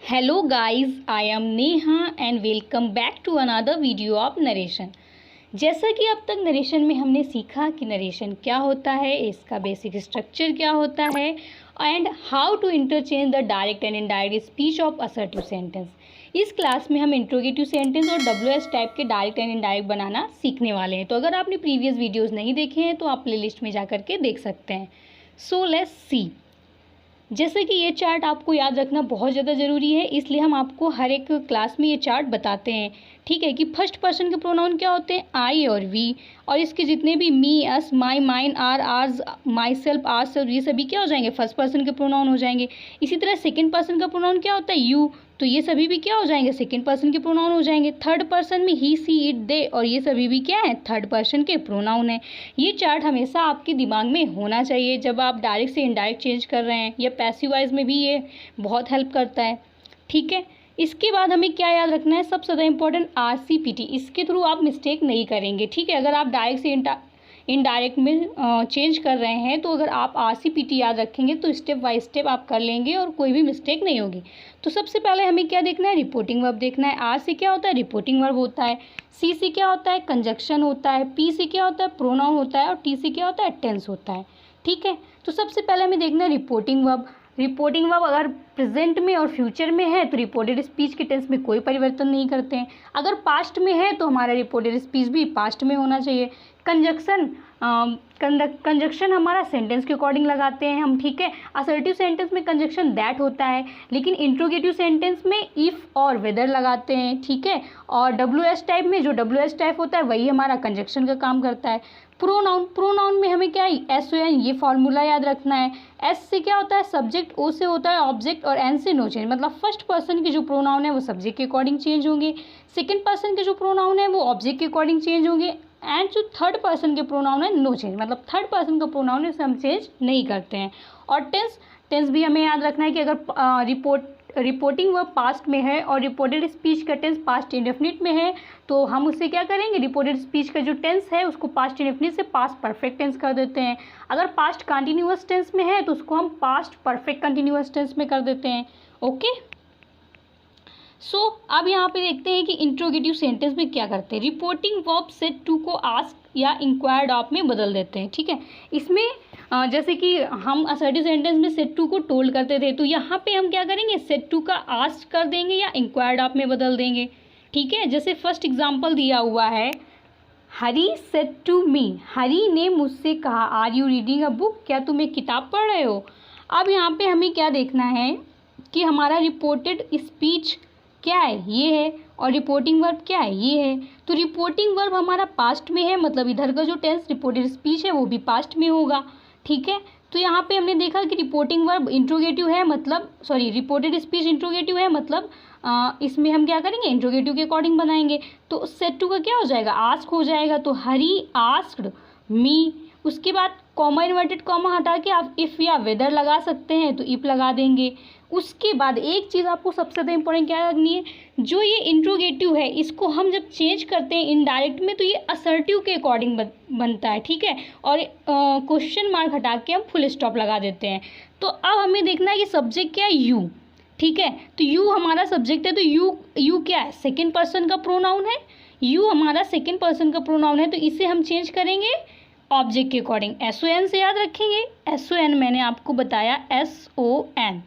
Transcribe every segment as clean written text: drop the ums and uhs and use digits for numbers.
Hello guys, I am Neha and welcome back to another video of narration। जैसा कि अब तक narration में हमने सीखा कि नरेशन क्या होता है, इसका बेसिक स्ट्रक्चर क्या होता है and how to interchange the direct and indirect speech of assertive sentence. इस क्लास में हम इंट्रोगेटिव सेंटेंस और WH टाइप के डायरेक्ट एंड इनडायरेक्ट बनाना सीखने वाले हैं। तो अगर आपने प्रीवियस वीडियोज़ नहीं देखे हैं तो आप प्लेलिस्ट में जा करके देख सकते हैं। So let's see. जैसे कि ये चार्ट आपको याद रखना बहुत ज़्यादा ज़रूरी है, इसलिए हम आपको हर एक क्लास में ये चार्ट बताते हैं। ठीक है कि फर्स्ट पर्सन के प्रोनाउन क्या होते हैं, आई और वी, और इसके जितने भी me, us, my, mine, our, ours, myself, ourself, ये सभी क्या हो जाएंगे, फर्स्ट पर्सन के प्रोनाउन हो जाएंगे। इसी तरह सेकंड पर्सन का प्रोनाउन क्या होता है, यू, तो ये सभी भी क्या हो जाएंगे, सेकंड पर्सन के प्रोनाउन हो जाएंगे। थर्ड पर्सन में ही, सी, इट, दे, और ये सभी भी क्या है, थर्ड पर्सन के प्रोनाउन है। ये चार्ट हमेशा आपके दिमाग में होना चाहिए जब आप डायरेक्ट से इनडायरेक्ट चेंज कर रहे हैं, या पैसिव वॉइस में भी ये बहुत हेल्प करता है। ठीक है, इसके बाद हमें क्या याद रखना है, सबसे ज़्यादा इंपॉर्टेंट RCPT, इसके थ्रू आप मिस्टेक नहीं करेंगे। ठीक है, अगर आप डायरेक्ट से इनडायरेक्ट में चेंज कर रहे हैं तो अगर आप RCPT याद रखेंगे तो स्टेप बाय स्टेप आप कर लेंगे और कोई भी मिस्टेक नहीं होगी। तो सबसे पहले हमें क्या देखना है, रिपोर्टिंग वर्ब देखना है। R से क्या होता है, रिपोर्टिंग वर्ब होता है। C से क्या होता है, कंजक्शन होता है। P से क्या होता है, प्रोनाउन होता है। और T से क्या होता है, टेंस होता है। ठीक है, तो सबसे पहले हमें देखना है रिपोर्टिंग वर्ब। रिपोर्टिंग वर्ब अगर प्रेजेंट में और फ्यूचर में है तो रिपोर्टेड स्पीच के टेंस में कोई परिवर्तन नहीं करते हैं। अगर पास्ट में है तो हमारा रिपोर्टेड स्पीच भी पास्ट में होना चाहिए। कंजक्शन हमारा सेंटेंस के अकॉर्डिंग लगाते हैं हम। ठीक है, असर्टिव सेंटेंस में कंजक्शन दैट होता है, लेकिन इंट्रोगेटिव सेंटेंस में इफ़ और वेदर लगाते हैं। ठीक है, और WH टाइप में जो WH टाइप होता है वही हमारा कंजक्शन का काम करता है। प्रोनाउन में हमें क्या है, SON, ये फॉर्मूला याद रखना है। S से क्या होता है, सब्जेक्ट, O से होता है ऑब्जेक्ट, और N से नो चेंज, मतलब फर्स्ट पर्सन के जो प्रोनाउन है वो सब्जेक्ट के अकॉर्डिंग चेंज होंगे, सेकंड पर्सन के जो प्रोनाउन है वो ऑब्जेक्ट के अकॉर्डिंग चेंज होंगे, एंड जो थर्ड पर्सन के प्रोनाउन है नो चेंज, मतलब थर्ड पर्सन का प्रोनाउन है उसे हम चेंज नहीं करते हैं। और टेंस भी हमें याद रखना है कि अगर रिपोर्टिंग वर्ब पास्ट में है और रिपोर्टेड स्पीच का टेंस पास्ट इंडेफिनिट में है तो हम उससे क्या करेंगे, रिपोर्टेड स्पीच का जो टेंस है उसको पास्ट इंडेफिनिट से पास्ट परफेक्ट टेंस कर देते हैं। अगर पास्ट कंटिन्यूअस टेंस में है तो उसको हम पास्ट परफेक्ट कंटिन्यूअस टेंस में कर देते हैं। ओके, सो अब यहाँ पे देखते हैं कि इंट्रोगेटिव सेंटेंस में क्या करते हैं। रिपोर्टिंग वर्ब सेड टू को आस्क या इंक्वायर्ड ऑफ में बदल देते हैं। ठीक है, इसमें जैसे कि हम असर्टिव सेंटेंस में सेड टू को टोल्ड करते थे, तो यहाँ पे हम क्या करेंगे, सेड टू का आस्क कर देंगे या इंक्वायर्ड ऑफ में बदल देंगे। ठीक है, जैसे फर्स्ट एग्जांपल दिया हुआ है, हरी सेड टू मी, हरी ने मुझसे कहा, are you reading a book, क्या तुम एक किताब पढ़ रहे हो। अब यहाँ पे हमें क्या देखना है कि हमारा रिपोर्टेड स्पीच क्या है, ये है, और रिपोर्टिंग वर्ब क्या है, ये है। तो रिपोर्टिंग वर्ब हमारा पास्ट में है, मतलब इधर का जो टेंस रिपोर्टेड स्पीच है वो भी पास्ट में होगा। ठीक है, तो यहाँ पे हमने देखा कि रिपोर्टिंग वर्ब इंट्रोगेटिव है, मतलब रिपोर्टेड स्पीच इंट्रोगेटिव है, मतलब इसमें हम क्या करेंगे, इंट्रोगेटिव के अकॉर्डिंग बनाएंगे। तो सेड टू का क्या हो जाएगा, आस्क हो जाएगा, तो हरी आस्क्ड मी। उसके बाद कॉमा इन्वर्टेड कॉमा हटा के आप इफ़ या वेदर लगा सकते हैं, तो इफ लगा देंगे। उसके बाद एक चीज़ आपको सबसे ज़्यादा इंपॉर्टेंट क्या रखनी है, जो ये इंट्रोगेटिव है इसको हम जब चेंज करते हैं इनडायरेक्ट में तो ये असर्टिव के अकॉर्डिंग बनता है। ठीक है, और क्वेश्चन मार्क हटा के हम फुल स्टॉप लगा देते हैं। तो अब हमें देखना है कि सब्जेक्ट क्या है, यू। ठीक है, तो यू हमारा सब्जेक्ट है, तो यू क्या है, सेकेंड पर्सन का प्रोनाउन है। यू हमारा सेकेंड पर्सन का प्रोनाउन है, तो इसे हम चेंज करेंगे ऑब्जेक्ट के अकॉर्डिंग। SON से याद रखेंगे, SON मैंने आपको बताया, SON,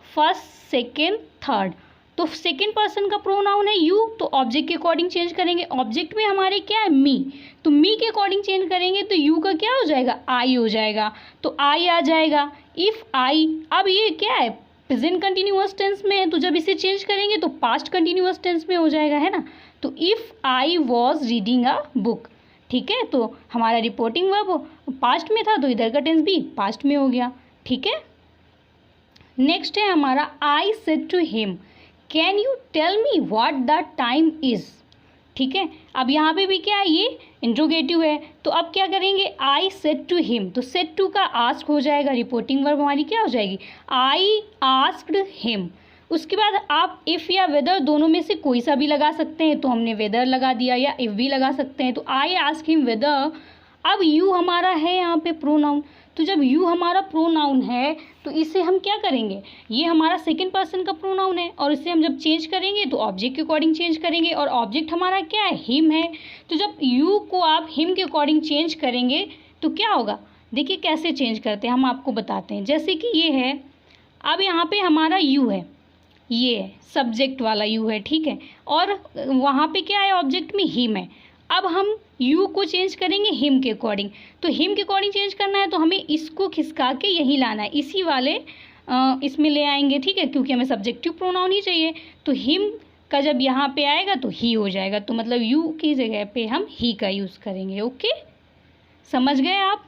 फर्स्ट, सेकेंड, थर्ड, तो सेकेंड पर्सन का प्रोनाउन है यू, तो ऑब्जेक्ट के अकॉर्डिंग चेंज करेंगे। ऑब्जेक्ट में हमारे क्या है, मी, तो मी के अकॉर्डिंग चेंज करेंगे तो यू का क्या हो जाएगा, आई हो जाएगा, तो आई आ जाएगा। इफ़ आई, अब ये क्या है, प्रेजेंट कंटिन्यूअस टेंस में है, तो जब इसे चेंज करेंगे तो पास्ट कंटिन्यूअस टेंस में हो जाएगा, है ना। तो if I was reading a book. ठीक है, तो हमारा रिपोर्टिंग वर्ब पास्ट में था तो इधर का टेंस भी पास्ट में हो गया। ठीक है, नेक्स्ट है हमारा, I said to him, can you tell me what the time is. ठीक है, अब यहाँ पे भी क्या है, ये इंट्रोगेटिव है, तो अब क्या करेंगे, आई सेड टू हिम, तो सेड टू का आस्क हो जाएगा, रिपोर्टिंग वर्ब हमारी क्या हो जाएगी, आई आस्क्ड हिम। उसके बाद आप इफ़ या वेदर दोनों में से कोई सा भी लगा सकते हैं, तो हमने वेदर लगा दिया, या इफ़ भी लगा सकते हैं। तो आई आस्क हिम वेदर अब यू हमारा है यहाँ पे प्रोनाउन, तो जब यू हमारा प्रोनाउन है तो इसे हम क्या करेंगे, ये हमारा सेकंड पर्सन का प्रोनाउन है और इसे हम जब चेंज करेंगे तो ऑब्जेक्ट के अकॉर्डिंग चेंज करेंगे, और ऑब्जेक्ट हमारा क्या है, हिम है। तो जब यू को आप हिम के अकॉर्डिंग चेंज करेंगे तो क्या होगा, देखिए कैसे चेंज करते हैं हम आपको बताते हैं। जैसे कि ये है, अब यहाँ पे हमारा यू है, ये सब्जेक्ट वाला यू है, ठीक है, और वहाँ पे क्या है, ऑब्जेक्ट में हिम है। अब हम यू को चेंज करेंगे हिम के अकॉर्डिंग, तो हिम के अकॉर्डिंग चेंज करना है तो हमें इसको खिसका के यहीं लाना है, इसी वाले इसमें ले आएंगे, ठीक है, क्योंकि हमें सब्जेक्टिव प्रोनाउन ही चाहिए। तो हिम का जब यहाँ पे आएगा तो ही हो जाएगा, तो मतलब यू की जगह पे हम ही का यूज़ करेंगे। ओके, समझ गए आप।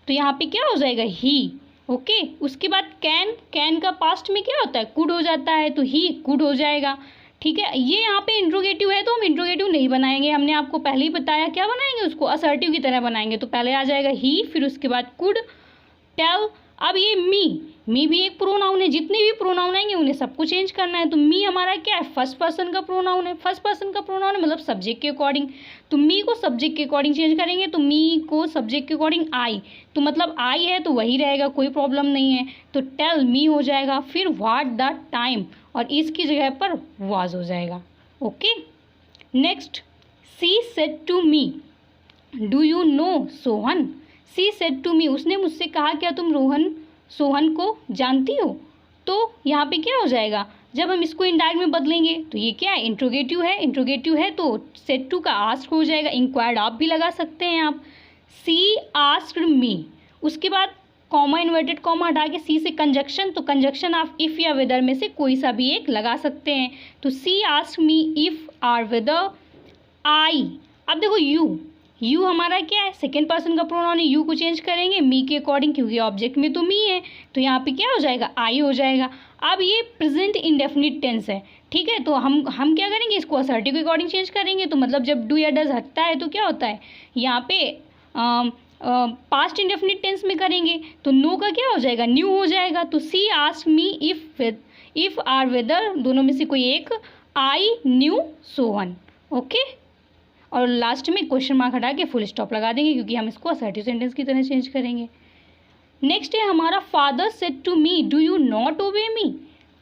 तो यहाँ पे क्या हो जाएगा, ही। ओके, उसके बाद कैन का पास्ट में क्या होता है, कुड हो जाता है, तो ही कुड हो जाएगा। ठीक है, ये यहाँ पे इंट्रोगेटिव है तो हम इंट्रोगेटिव नहीं बनाएंगे, हमने आपको पहले ही बताया क्या बनाएंगे, उसको असर्टिव की तरह बनाएंगे। तो पहले आ जाएगा ही, फिर उसके बाद कुड, टेल। अब ये मी भी एक प्रोनाउन है, जितने भी प्रोनाउन आएंगे उन्हें सबको चेंज करना है। तो मी हमारा क्या है, फर्स्ट पर्सन का प्रोनाउन है, फर्स्ट पर्सन का प्रोनाउन है मतलब सब्जेक्ट के अकॉर्डिंग, तो मी को सब्जेक्ट के अकॉर्डिंग चेंज करेंगे। तो मी को सब्जेक्ट के अकॉर्डिंग आई, तो मतलब आई है तो वही रहेगा, कोई प्रॉब्लम नहीं है। तो टेल मी हो जाएगा, फिर व्हाट द टाइम, और इसकी जगह पर वाज हो जाएगा। Okay, next, she said to me do you know Sohan. She said to me, उसने मुझसे कहा क्या तुम सोहन को जानती हो। तो यहाँ पे क्या हो जाएगा, जब हम इसको इनडायरेक्ट में बदलेंगे तो ये क्या है, इंट्रोगेटिव है तो सेड टू का आस्क्ड हो जाएगा, इंक्वायर्ड आप भी लगा सकते हैं आप। सी आस्क्ड मी, उसके बाद कॉमा इन्वर्टेड कॉमा हटा के सी से कंजक्शन, तो कंजक्शन आप इफ़ या वेदर में से कोई सा भी एक लगा सकते हैं। तो she asked me if or whether I. अब देखो यू हमारा क्या है, सेकेंड पर्सन का प्रोनाउन है, यू को चेंज करेंगे मी के अकॉर्डिंग, क्योंकि ऑब्जेक्ट में तो मी है, तो यहाँ पे क्या हो जाएगा, आई हो जाएगा। अब ये प्रेजेंट इंडेफिनिट टेंस है, ठीक है, तो हम क्या करेंगे, इसको असर्टिव के अकॉर्डिंग चेंज करेंगे। तो मतलब जब डू या डज हटता है तो क्या होता है, यहाँ पे पास्ट इंडेफिनिट टेंस में करेंगे तो नो का क्या हो जाएगा, न्यू हो जाएगा। तो she asked me if or whether, दोनों में से कोई एक, आई न्यू सोहन। ओके, और लास्ट में क्वेश्चन मार्क हटा के फुल स्टॉप लगा देंगे, क्योंकि हम इसको असर्टिव सेंटेंस की तरह चेंज करेंगे। नेक्स्ट है हमारा father said to me do you not obey me.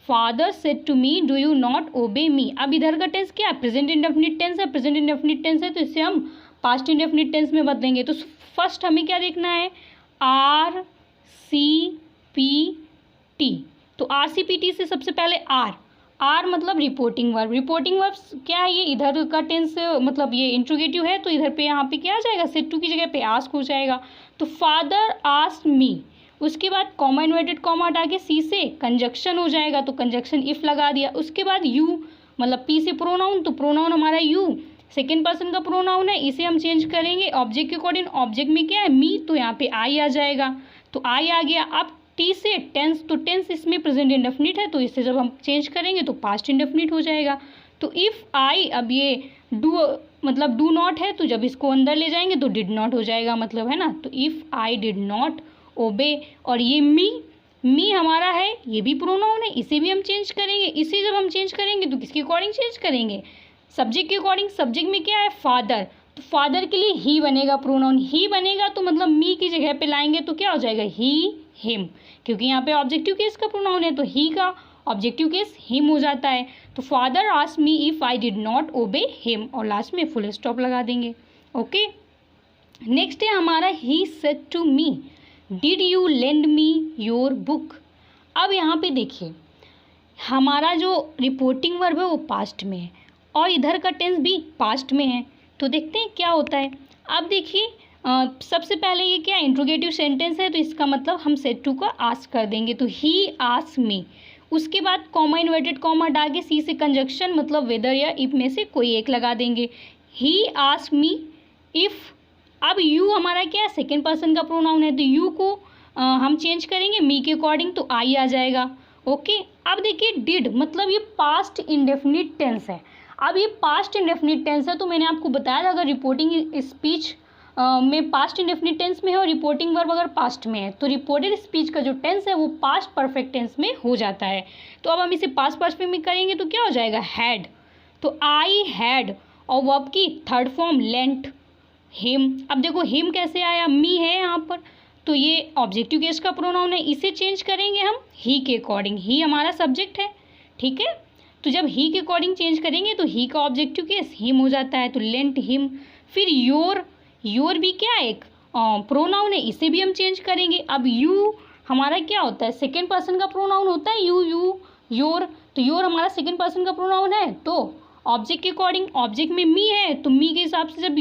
Father said to me do you not obey me. अब इधर का टेंस क्या है, प्रेजेंट इंडेफिनिट टेंस है, प्रेजेंट इंडेफिनिट टेंस है तो इसे हम पास्ट इंडेफिनिट टेंस में बदलेंगे। तो फर्स्ट हमें क्या देखना है, RCPT। तो RCPT से सबसे पहले आर मतलब रिपोर्टिंग वर्ब। रिपोर्टिंग वर्ब क्या है, ये इधर का टेंस मतलब ये इंट्रोगेटिव है, तो इधर पे यहाँ पे क्या आ जाएगा, सेड टू की जगह पे आस्क हो जाएगा। तो फादर आस्क्ड मी, उसके बाद कॉमा इन्वर्टेड कॉमा हटा के सी से कंजक्शन हो जाएगा, तो कंजक्शन इफ़ लगा दिया। उसके बाद यू मतलब पी से प्रोनाउन, तो प्रोनाउन हमारा यू सेकेंड पर्सन का प्रोनाउन है, इसे हम चेंज करेंगे ऑब्जेक्ट के अकॉर्डिंग। ऑब्जेक्ट में क्या है, मी, तो यहाँ पे आई आ जाएगा, तो आई आ गया। अब टी से टेंस, तो टेंस इसमें प्रेजेंट इंडेफिनिट है, तो इससे जब हम चेंज करेंगे तो पास्ट इंडेफिनिट हो जाएगा। तो इफ़ आई, अब ये डू मतलब डू नॉट है, तो जब इसको अंदर ले जाएंगे तो डिड नॉट हो जाएगा, मतलब है ना। तो इफ़ आई डिड नॉट ओबे, और ये मी हमारा है, ये भी प्रोनाउन है, इसे भी हम चेंज करेंगे। इसे जब हम चेंज करेंगे तो किसके अकॉर्डिंग चेंज करेंगे, सब्जेक्ट के अकॉर्डिंग। सब्जेक्ट में क्या है, फादर, तो फादर के लिए ही बनेगा, प्रोनाउन ही बनेगा, तो मतलब मी की जगह पे लाएंगे तो क्या हो जाएगा, ही हिम, क्योंकि यहाँ पे ऑब्जेक्टिव केस का प्रोनाउन है, तो ही का ऑब्जेक्टिव केस हिम हो जाता है। तो father asked me if I did not obey him, और लास्ट में फुल स्टॉप लगा देंगे। ओके, नेक्स्ट है हमारा he said to me did you lend me your book. अब यहाँ पे देखिए हमारा जो रिपोर्टिंग वर्ब है वो पास्ट में है और इधर का टेंस भी पास्ट में है, तो देखते हैं क्या होता है। अब देखिए सबसे पहले ये क्या इंट्रोगेटिव सेंटेंस है, तो इसका मतलब हम सेड टू का आस्क कर देंगे, तो ही आस्क मी। उसके बाद कॉमा इन्वर्टेड कॉमा डाके सी से कंजक्शन मतलब वेदर या इफ में से कोई एक लगा देंगे, ही आस्क मी इफ़। अब यू हमारा क्या है, सेकेंड पर्सन का प्रोनाउन है, तो यू को हम चेंज करेंगे मी के अकॉर्डिंग, तो आई आ जाएगा। ओके, अब देखिए डिड मतलब ये पास्ट इंडेफिनिट टेंस है। अब ये पास्ट इंडेफिनिट टेंस है, तो मैंने आपको बताया था अगर रिपोर्टिंग स्पीच में पास्ट इंडेफिनिट टेंस में है और रिपोर्टिंग वर्ब अगर पास्ट में है, तो रिपोर्टेड स्पीच का जो टेंस है वो पास्ट परफेक्ट टेंस में हो जाता है। तो अब हम इसे पास्ट परफेक्ट में करेंगे तो क्या हो जाएगा, हैड, तो आई हैड, और वर्ब की थर्ड फॉर्म लेंट, हिम। अब देखो हिम कैसे आया, मी है यहाँ पर, तो ये ऑब्जेक्टिव केस का प्रोनाउन है, इसे चेंज करेंगे हम ही के अकॉर्डिंग। ही हमारा सब्जेक्ट है, ठीक है। तो जब ही के अकॉर्डिंग चेंज करेंगे तो ही का ऑब्जेक्टिव केस हिम हो जाता है, तो लेंट हिम। फिर योर भी क्या एक प्रोनाउन है, इसे भी हम चेंज करेंगे। अब यू हमारा क्या होता है, सेकेंड पर्सन का प्रोनाउन होता है यू योर, तो योर हमारा सेकेंड पर्सन का प्रोनाउन है, तो ऑब्जेक्ट के अकॉर्डिंग, ऑब्जेक्ट में मी है तो मी के हिसाब से जब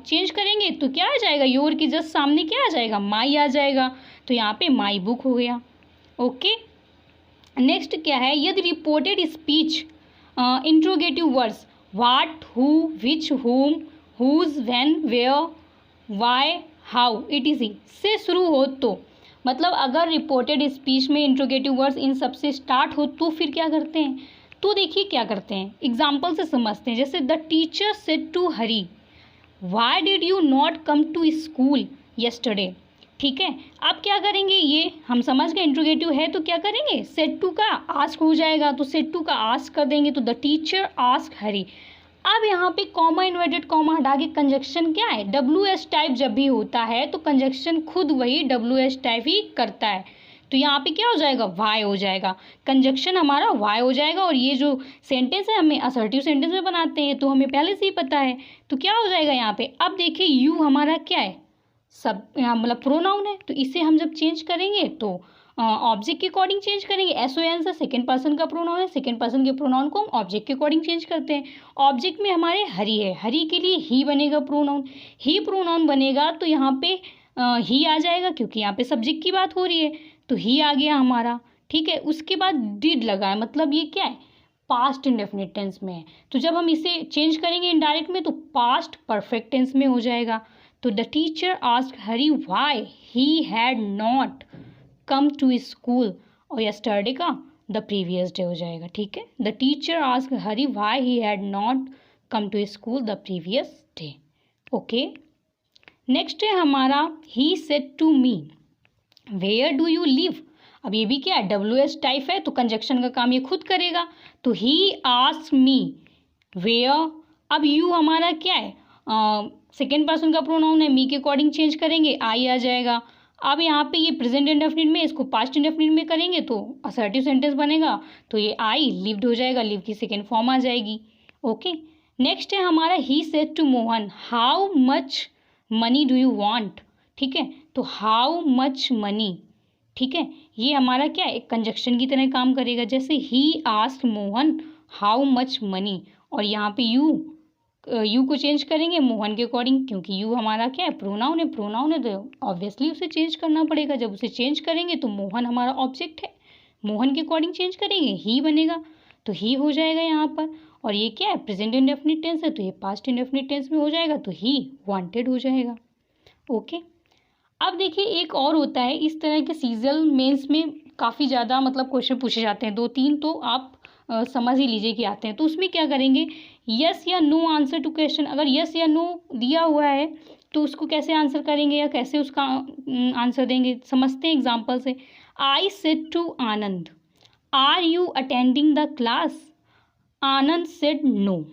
चेंज करेंगे तो क्या आ जाएगा, योर के जस्ट सामने क्या आ जाएगा, माई आ जाएगा, तो यहाँ पे माई बुक हो गया। ओके, नेक्स्ट क्या है, यदि reported speech interrogative words what, who, which, whom, whose, when, where, why, how, etc से शुरू हो तो, मतलब अगर रिपोर्टेड स्पीच में इंट्रोगेटिव वर्ड्स इन सब से स्टार्ट हो तो फिर क्या करते हैं, तो देखिए क्या करते हैं, एग्जाम्पल से समझते हैं। जैसे the teacher said to Hari why did you not come to school yesterday, ठीक है। अब क्या करेंगे, ये हम समझ गए इंट्रोगेटिव है तो क्या करेंगे, सेड टू का आस्क हो जाएगा, तो सेड टू का आस्क कर देंगे, तो द टीचर आस्क हरी। अब यहाँ पे कॉमा इन्वर्टेड कॉमा हटा के कंजक्शन क्या है, WH टाइप जब भी होता है तो कंजक्शन खुद वही WH टाइप ही करता है, तो यहाँ पे क्या हो जाएगा, वाई हो जाएगा, कंजक्शन हमारा वाई हो जाएगा। और ये जो सेंटेंस है हमें असर्टिव सेंटेंस में बनाते हैं तो हमें पहले से ही पता है, तो क्या हो जाएगा यहाँ पे। अब देखिए यू हमारा क्या है, सब यहाँ मतलब प्रोनाउन है, तो इसे हम जब चेंज करेंगे तो ऑब्जेक्ट के अकॉर्डिंग चेंज करेंगे। SON से सेकेंड पर्सन का प्रोनाउन है, सेकेंड पर्सन के प्रोनाउन को हम ऑब्जेक्ट के अकॉर्डिंग चेंज करते हैं। ऑब्जेक्ट में हमारे हरी है, हरी के लिए ही बनेगा प्रोनाउन, ही प्रोनाउन बनेगा तो यहाँ पे ही आ जाएगा क्योंकि यहाँ पे सब्जेक्ट की बात हो रही है, तो ही आ गया हमारा, ठीक है। उसके बाद डिड लगा है, मतलब ये क्या है, पास्ट इंडेफिनिट टेंस में है, तो जब हम इसे चेंज करेंगे इनडायरेक्ट में तो पास्ट परफेक्ट टेंस में हो जाएगा। तो the teacher asked Hari why he had not come to school, और यस्टरडे का द प्रीवियस डे हो जाएगा, ठीक है। The teacher asked Hari why he had not come to school the previous day. Okay, next है हमारा he said to me where do you live. अब ये भी क्या है, WH टाइप है तो कंजक्शन का काम ये खुद करेगा, तो ही आस्क्ड मी वेयर। अब यू हमारा क्या है, सेकेंड पर्सन का प्रोनाउन है, मी के अकॉर्डिंग चेंज करेंगे आई आ जाएगा। अब यहाँ पे ये प्रेजेंट इंडेफिनिट में इसको पास्ट इंडेफिनिट में करेंगे तो असर्टिव सेंटेंस बनेगा, तो ये आई लिव्ड हो जाएगा, लिव की सेकेंड फॉर्म आ जाएगी। ओके, नेक्स्ट है हमारा he said to Mohan how much money do you want, ठीक है। तो हाउ मच मनी, ठीक है, ये हमारा क्या है, एक कंजक्शन की तरह काम करेगा। जैसे he asked Mohan how much money, और यहाँ पे यू को चेंज करेंगे मोहन के अकॉर्डिंग, क्योंकि यू हमारा क्या है, प्रोनाउन है तो ऑब्वियसली उसे चेंज करना पड़ेगा। जब उसे चेंज करेंगे तो मोहन हमारा ऑब्जेक्ट है, मोहन के अकॉर्डिंग चेंज करेंगे ही बनेगा, तो ही हो जाएगा यहाँ पर। और ये क्या है, प्रेजेंट इंडेफिनिट टेंस है तो ये पास्ट इंडेफिनिट टेंस में हो जाएगा, तो ही वांटेड हो जाएगा। ओके, अब देखिए एक और होता है, इस तरह के सीजल मेंस में काफ़ी ज़्यादा मतलब क्वेश्चन पूछे जाते हैं, 2-3 तो आप समझ ही लीजिए कि आते हैं। तो उसमें क्या करेंगे, यस या नो आंसर टू क्वेश्चन। अगर यस या नो दिया हुआ है तो उसको कैसे आंसर करेंगे या कैसे उसका आंसर देंगे, समझते हैं एग्जाम्पल से। I said to Anand are you attending the class, Anand said no,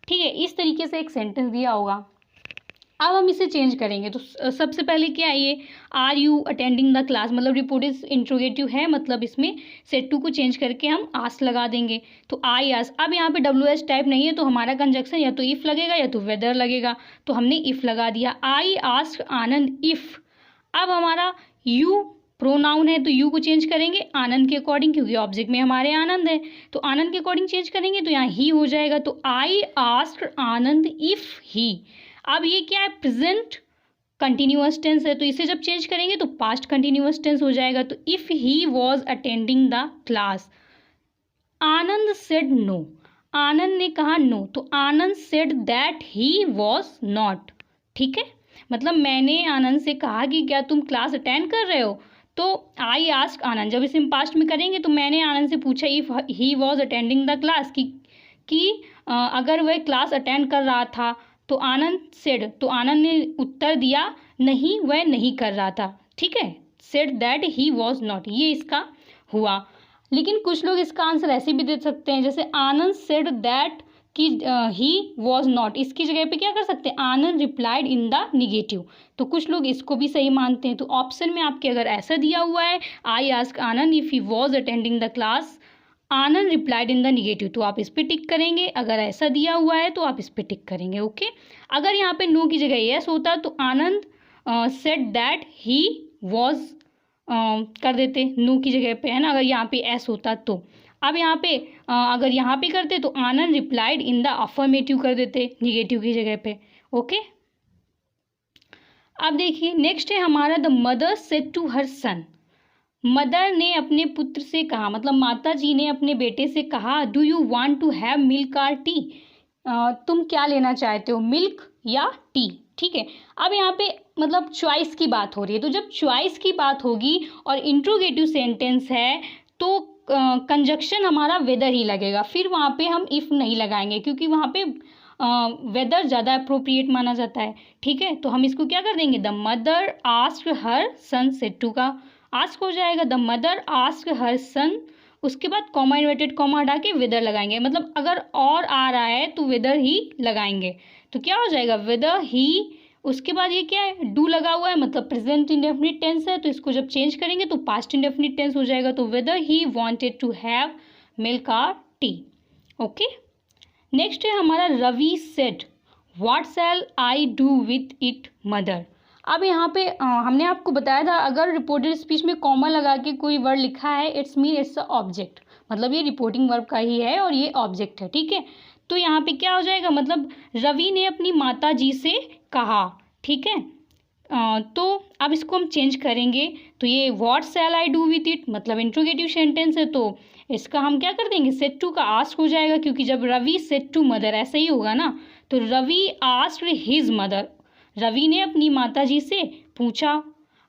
ठीक है। इस तरीके से एक सेंटेंस दिया होगा, अब हम इसे चेंज करेंगे। तो सबसे पहले क्या है, ये are you attending the class मतलब रिपोर्टेड इंट्रोगेटिव है, मतलब इसमें सेड टू को चेंज करके हम आस्क लगा देंगे, तो आई आस्क। अब यहाँ पे WH टाइप नहीं है तो हमारा कंजक्शन या तो इफ़ लगेगा या तो वेदर लगेगा, तो हमने इफ़ लगा दिया, आई आस्क आनंद इफ़। अब हमारा यू प्रोनाउन है तो यू को चेंज करेंगे आनंद के अकॉर्डिंग, क्योंकि ऑब्जेक्ट में हमारे आनंद है, तो आनंद के अकॉर्डिंग चेंज करेंगे तो यहाँ ही हो जाएगा, तो I asked Anand if he. अब ये क्या है, प्रेजेंट कंटिन्यूअस टेंस है, तो इसे जब चेंज करेंगे तो पास्ट कंटिन्यूअस टेंस हो जाएगा, तो if he was attending the class, Anand said no, Anand ने कहा नो, तो Anand said that he was not, ठीक है। मतलब मैंने आनंद से कहा कि क्या तुम क्लास अटेंड कर रहे हो, तो आई आस्क आनंद, जब इसे हम पास्ट में करेंगे तो मैंने आनंद से पूछा if he was attending the class कि अगर वह क्लास अटेंड कर रहा था, तो आनंद सेड, तो आनंद ने उत्तर दिया नहीं वह नहीं कर रहा था, ठीक है। Said that he was not, ये इसका हुआ। लेकिन कुछ लोग इसका आंसर ऐसे भी दे सकते हैं, जैसे आनंद सेड दैट कि ही वॉज नॉट, इसकी जगह पे क्या कर सकते हैं, आनंद रिप्लाइड इन द निगेटिव। तो कुछ लोग इसको भी सही मानते हैं। तो ऑप्शन में आपके अगर ऐसा दिया हुआ है, I ask Anand if he was attending the class, Anand replied in the negative, तो आप इस पे टिक करेंगे। अगर ऐसा दिया हुआ है तो आप इस पे टिक करेंगे। ओके, अगर यहाँ पे नो की जगह यस होता तो Anand said that he was कर देते नो की जगह पे, है ना, अगर यहाँ पे एस होता तो। अब यहाँ पे अगर यहाँ पे करते तो आनंद रिप्लाइड इन द अफर्मेटिव कर देते निगेटिव की जगह पे। ओके, अब देखिए नेक्स्ट है हमारा the mother said to her son, mother ने अपने पुत्र से कहा, मतलब माता जी ने अपने बेटे से कहा, do you want to have milk और टी, तुम क्या लेना चाहते हो, मिल्क या टी। ठीक है, अब यहाँ पे मतलब चॉइस की बात हो रही है, तो जब चॉइस की बात होगी और इंट्रोगेटिव सेंटेंस है तो कंजक्शन हमारा वेदर ही लगेगा, फिर वहाँ पे हम इफ़ नहीं लगाएंगे क्योंकि वहाँ पे वेदर ज़्यादा अप्रोप्रिएट माना जाता है। ठीक है, तो हम इसको क्या कर देंगे, the mother asked her son said to का आस्क हो जाएगा, the mother asked her son, उसके बाद कॉमा इन्वर्टेड कॉमा हटा के वेदर लगाएंगे, मतलब अगर और आ रहा है तो वेदर ही लगाएंगे, तो क्या हो जाएगा वेदर ही। उसके बाद ये क्या है, डू लगा हुआ है, मतलब प्रेजेंट इंडेफिनिट टेंस है, तो इसको जब चेंज करेंगे तो पास्ट इंडेफिनिट टेंस हो जाएगा, तो whether he wanted to have milk और टी। ओके, नेक्स्ट है हमारा Ravi said what shall I do with it mother. अब यहाँ पे हमने आपको बताया था अगर रिपोर्टेड स्पीच में कॉमा लगा के कोई वर्ड लिखा है it's mean it's a object, मतलब ये रिपोर्टिंग वर्ब का ही है और ये ऑब्जेक्ट है। ठीक है, तो यहाँ पे क्या हो जाएगा, मतलब रवि ने अपनी माता जी से कहा। ठीक है, तो अब इसको हम चेंज करेंगे, तो ये what shall I do with it मतलब इंट्रोगेटिव सेंटेंस है, तो इसका हम क्या कर देंगे, सेड टू का आस्क हो जाएगा, क्योंकि जब रवि सेड टू मदर ऐसा ही होगा ना, तो Ravi asked his mother, Ravi ने अपनी माता जी से पूछा।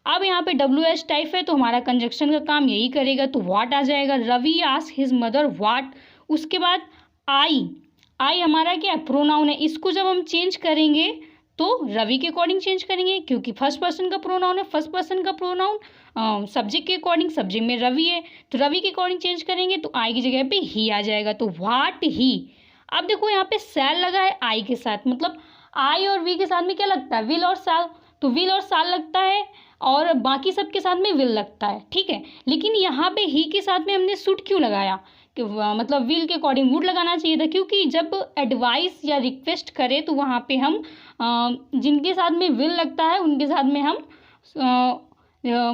अब यहाँ पे डब्ल्यू एच टाइप है तो हमारा कंजक्शन का काम यही करेगा, तो व्हाट आ जाएगा, Ravi asked his mother what. उसके बाद आई हमारा क्या प्रोनाउन है, इसको जब हम चेंज करेंगे तो रवि के अकॉर्डिंग चेंज करेंगे क्योंकि फर्स्ट पर्सन का प्रोनाउन है, फर्स्ट पर्सन का प्रोनाउन सब्जेक्ट के अकॉर्डिंग, सब्जेक्ट में रवि है तो रवि के अकॉर्डिंग चेंज करेंगे, तो आई की जगह पे ही आ जाएगा, तो व्हाट ही। अब देखो यहाँ पे सैल लगा है आई के साथ, मतलब आई और वी के साथ में क्या लगता है, विल और साल, तो विल और साल लगता है और बाकी सब के साथ में विल लगता है। ठीक है, लेकिन यहाँ पे ही के साथ में हमने शुड क्यों लगाया, कि मतलब विल के अकॉर्डिंग वुड लगाना चाहिए था, क्योंकि जब एडवाइस या रिक्वेस्ट करें तो वहाँ पे हम जिनके साथ में विल लगता है उनके साथ में हम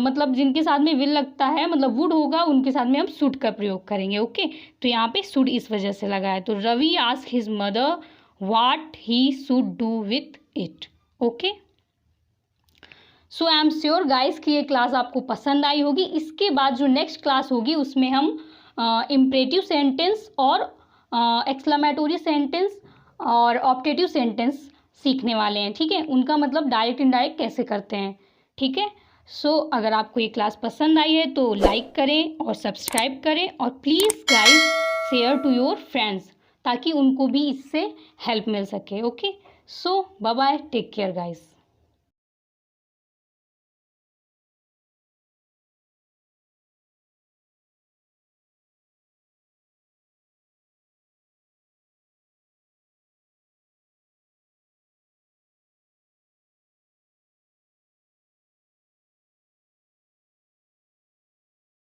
मतलब जिनके साथ में विल लगता है मतलब वुड होगा उनके साथ में हम शुड का प्रयोग करेंगे। ओके, तो यहाँ पे शुड इस वजह से लगा है, तो Ravi asked his mother what he should do with it. Okay, so I am sure guys कि ये क्लास आपको पसंद आई होगी। इसके बाद जो नेक्स्ट क्लास होगी उसमें हम इम्परेटिव सेंटेंस और एक्सक्लेमेटोरी सेंटेंस और ऑप्टेटिव सेंटेंस सीखने वाले हैं। ठीक है, उनका मतलब डायरेक्ट इनडायरेक्ट कैसे करते हैं। ठीक है, सो अगर आपको ये क्लास पसंद आई है तो लाइक करें और सब्सक्राइब करें और please guys share to your friends ताकि उनको भी इससे हेल्प मिल सके। Okay, so bye bye, take care guys.